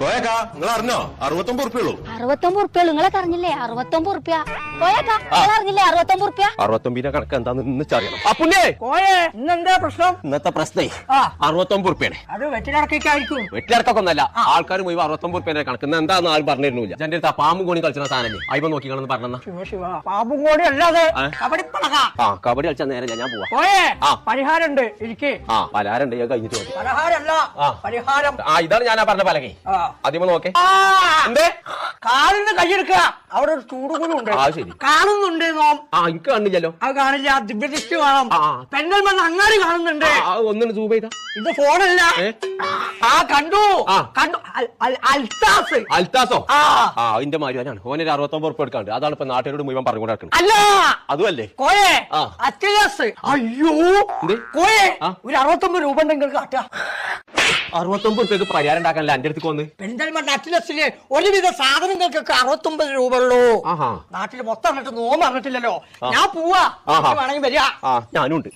നിങ്ങൾ അറിഞ്ഞോ 69 ഉറുപ്പിയുള്ളൂ. 69 ഉറുപ്പിയുള്ളൂ. നിങ്ങളൊക്കെ അറിഞ്ഞില്ലേ? 69 ഉറുപ്പ്യ. പോയേക്കാ നിങ്ങൾ അറിഞ്ഞില്ലേ? 69 ഉറുപ്പ്യ. 69 കണക്ക് എന്താന്ന് ഇന്നറിയണം. അപ്പുണ്ണേ കോയെ ഇന്നെന്താ പ്രശ്നം? ഇന്നത്തെ പ്രശ്നേ 69 ഉറുപ്പിയാണ്. അത് വെറ്റിലടക്കായിരിക്കും. വെട്ടിലിറക്കൊക്കെ ഒന്നല്ല, ആൾക്കാർ മുഴുവൻ 69 ഉറുപ്പിന്റെ കണക്ക്. എന്താന്ന് ആരും പറഞ്ഞിരുന്നില്ല. എന്റെ അടുത്ത് പാമ്പും കോണി കളിച്ച സാധനല്ലേ അയ്യോ നോക്കിക്കണെന്ന് പറഞ്ഞ. ശിവ ശിവ പാമ്പും കൂടി അല്ലാതെ കബഡിപ്പണക. കബഡി കളിച്ചാൽ നേരെ ഞാൻ പോവാ. കോയെ പരിഹാരമുണ്ട്. ഇരിക്കേ പലഹാരുണ്ട് കഴിഞ്ഞിട്ട് മതി. പലഹാരല്ല പരിഹാരം. ഇതാണ് ഞാൻ പറഞ്ഞ പലകെ. ആദ്യമേ നോക്കേ എന്തേ കാലിന് കൈയെടുക്കുക. അവിടെ ഒരു ചൂടുകൂടുണ്ട്. ശരി കാണുന്നുണ്ട് നോം. എനിക്ക് കണ്ടില്ലല്ലോ. അത് കാണില്ല. ദിവ്യദൃഷ്ടി കാണാം. പെണ്ണൽ അങ്ങാടി കാണുന്നുണ്ട്. ഒന്നിന് സൂം ചെയ്താ. ഇത് ഫോണല്ല. കണ്ടു കണ്ടു. അൽത്താസ്. അൽത്താസോ? അതിന്റെ മാരുവാനാണ്. ഓനൊരു 69 ഉറുപ്പ് എടുക്കാണ്ട്. അതാണ് ഇപ്പൊ നാട്ടുകാരോട് മുഴുവൻ പറഞ്ഞുകൊണ്ട് നടക്കുന്നത്. അല്ല അതുമല്ലേ കോയെ അത്യാസ്. അയ്യോ കോയെ ഒരു 69 രൂപ ഉണ്ടെങ്കിൽ കാട്ടുക. 69 ഉറുപ്പ്യക്ക് പരിഹാരം ഉണ്ടാക്കാനല്ല എന്റെ അടുത്ത് വന്ന്. പെരിന്തൽമണ്ണ അറ്റ്ലസിലെ ഒരുവിധ സാധനങ്ങൾക്കൊക്കെ 69 രൂപ ഉള്ളൂ. നാട്ടിൽ മൊത്തം അറിഞ്ഞിട്ട് നോമ്പ് അറിഞ്ഞിട്ടില്ലല്ലോ. ഞാൻ പോവാ. വേണമെങ്കിൽ വരിക. ഞാനും ഉണ്ട്.